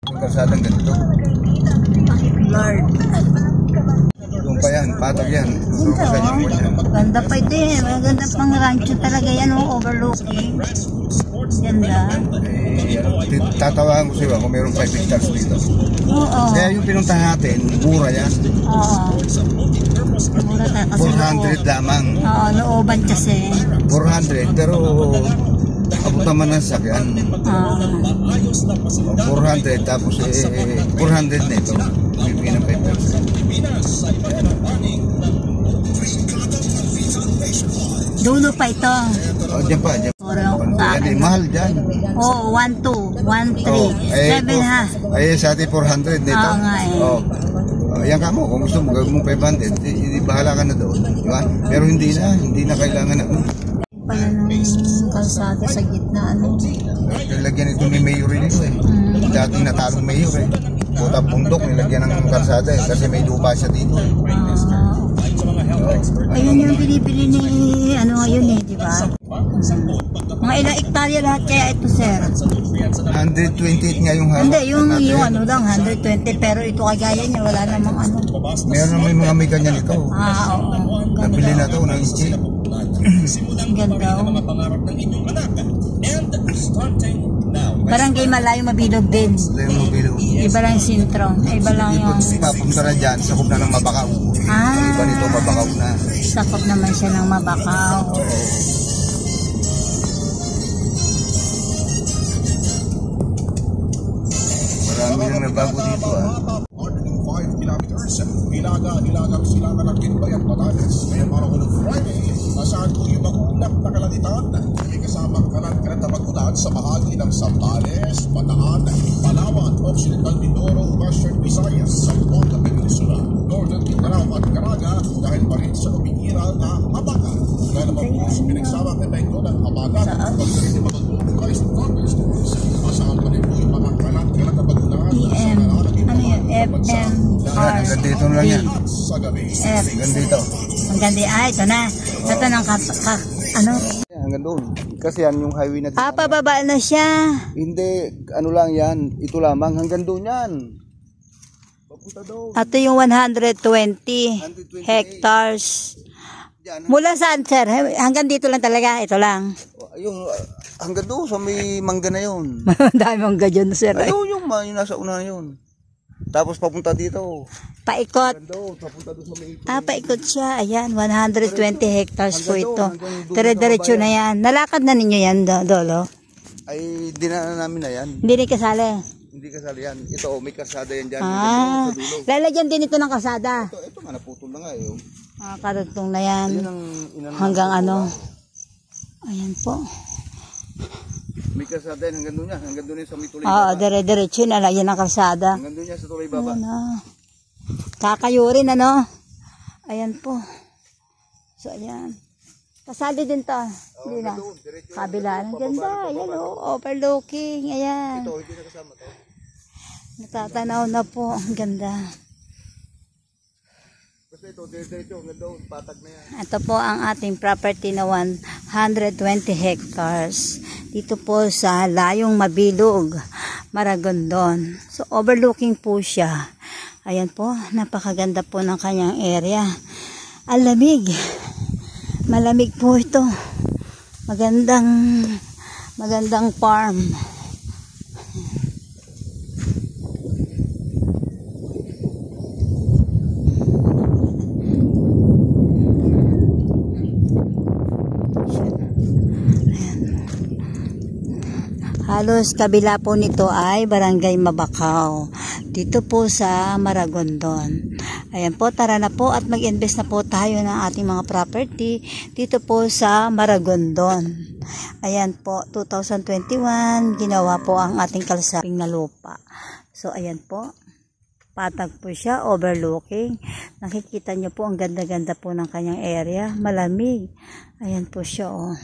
Yung kalsadang ganito. Lord. Doon pa yan, patag yan. Ganda pa ito eh. Maganda pang rancho talaga yan, overlooking. Ganda. Tatawagan ko sa'yo kung mayroong 5 hectares dito. Oo. Kaya yung pinuntahan natin, mura yan. Oo. Mura tayo kasi 400 lamang. Oo, looban kasi. 400, pero abot naman ng sakyan. 400, tapos 400 na ito. Bibigyan ng 5%. Dulo pa ito. O, dyan pa, dyan pa. Yan, mahal dyan. Oo, 1, 2, 1, 3, 7 ha. Ay, sa atin 400 nito. Oo nga eh. Yan ka mo, kung gusto mo gawin mo 500, bahala ka na doon. Diba? Pero hindi na kailangan na. Pala ng kalsada sa gitna, ano. Nilagyan ito may mayor nito eh. Dating natalong mayor eh. Puta bundok, nilagyan ng kalsada eh. Kasi may lupa siya dito eh. Ayun yung binibili ni, ano ngayon eh, di ba? Mga ilang hektarya lahat kaya ito, sir? 128 nga yung hawak. Hindi, yung ano lang, 120. Pero ito kagaya niya, wala namang ano. Meron may mga may ganyan ito. Oo. Nabili na ito ng cheap. Ganda. Barangay Malayo Mabilog din. Iba lang yung sintro. Iba lang yung... Papunta na dyan, sakop na ng Mabakaw. Ang iba nito Mabakaw na. Sakop naman siya ng Mabakaw. Marami nang nabago dito ah. 5 kilometers, Ilagang silangan ng Tinbayan, Batanes. Ngayon para ko ng Friday, asahan ko yung mag-ulap na kalalitan. May kasamang kanan-kanan na mag-ulan sa bahagi ng Sambales, Bataan, Palawan, Occidental Mindoro, Western Visayas, Zamboanga Peninsula, Northern Mindanao at Caraga dahil pa rin sa umiiral na habagat. Dahil naman po sa pinagsamang na ito ng habagat, pagkarin yung mag-ulap sa thunderstorms. Asahan pa rin po yung mga kanan-kanan na mag-ulan FMR. Hanggang dito lang yan. F. Hanggang dito. Hanggang di, ito na. Ito ng ano? Hanggang doon. Kasi yan yung highway na dito. Pababa na siya. Hindi, ano lang yan. Ito lamang. Hanggang doon yan. Papunta doon. Ito yung 120 hectares. Mula saan, sir? Hanggang dito lang talaga. Ito lang. Ayun, hanggang doon sa may mangga na yun. Dami mangga dyan, sir. Ayun yung nasa una na yun. Tapos papunta dito. Paikot. Papunta doon sa may... Paikot siya. Ayan, 120 hectares po ito. Dire-diretso na yan. Nalakad na ninyo yan, Dolo? Ay, dinaanan namin na yan. Hindi rin kasali? Hindi kasali yan. Ito, may kasada yan dyan. Lalagyan din ito ng kasada. Ito nga, naputol na nga eh. Karugtong na yan. Hanggang ano. Ayan po. May kasada yan hanggang doon yan. Hanggang doon yan sa may tulay baba. Oo, dire-diretso na lang. Yan ang kalsada. Hanggang doon yan sa tulay baba. Kakayurin, ano. Ayan po. So, ayan. Kasali din to. Hindi na. Kabila. Ang ganda. Ayan o. Overlooking. Ayan. Ito, hindi na kasama to. Natatanaw na po. Ang ganda. Basta ito, diretso hanggang doon. Patag na yan. Ito po ang ating property na 120 hectares. Dito po sa Layong Mabilog, Maragondon. So, overlooking po siya. Ayan po, napakaganda po ng kanyang area. Ang lamig. Malamig po ito. Magandang farm. Halos kabila po nito ay Barangay Mabakaw. Dito po sa Maragondon. Ayan po, tara na po at mag-invest na po tayo ng ating mga property dito po sa Maragondon. Ayan po, 2021, ginawa po ang ating kalsaping na lupa. So, ayan po. Patag po siya, overlooking. Nakikita nyo po ang ganda-ganda po ng kanyang area. Malamig. Ayan po siya, oh.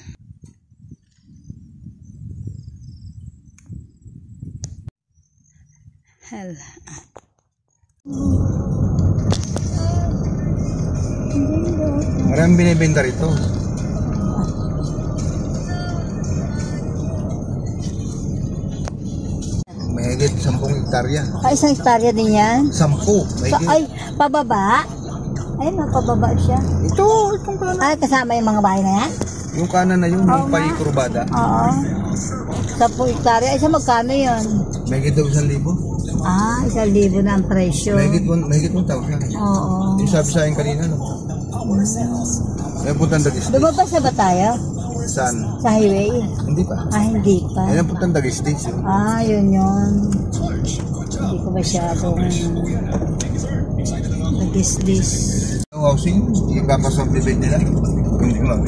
Maraming binibenta rito. mahigit 10 hektarya. Ay, isang hektarya din yan. 10, So, mahigit. ay, pababa? Ayun, pababa siya. Itong kanan. Ay, kasama yung mga bahay na yan? Yung kanan na yun, Oo yung nga. paikurbada. Oo. 10 hektarya. Ay, sa magkano yun? Mahigit daw 1,000. Ah, 1,000 na ang presyo. Mahigit 1,000. Oo. Yung sabi sa akin kanina, no? May puntang Dagistis. Lumabas na ba tayo? Saan? Sa highway? Hindi pa. Ah, hindi pa. Yan ang puntang Dagistis. Ah, yun yun. Hindi ko masyadong nagis-dis. Housing, yung kakasubdivide nila. Hindi ko lang.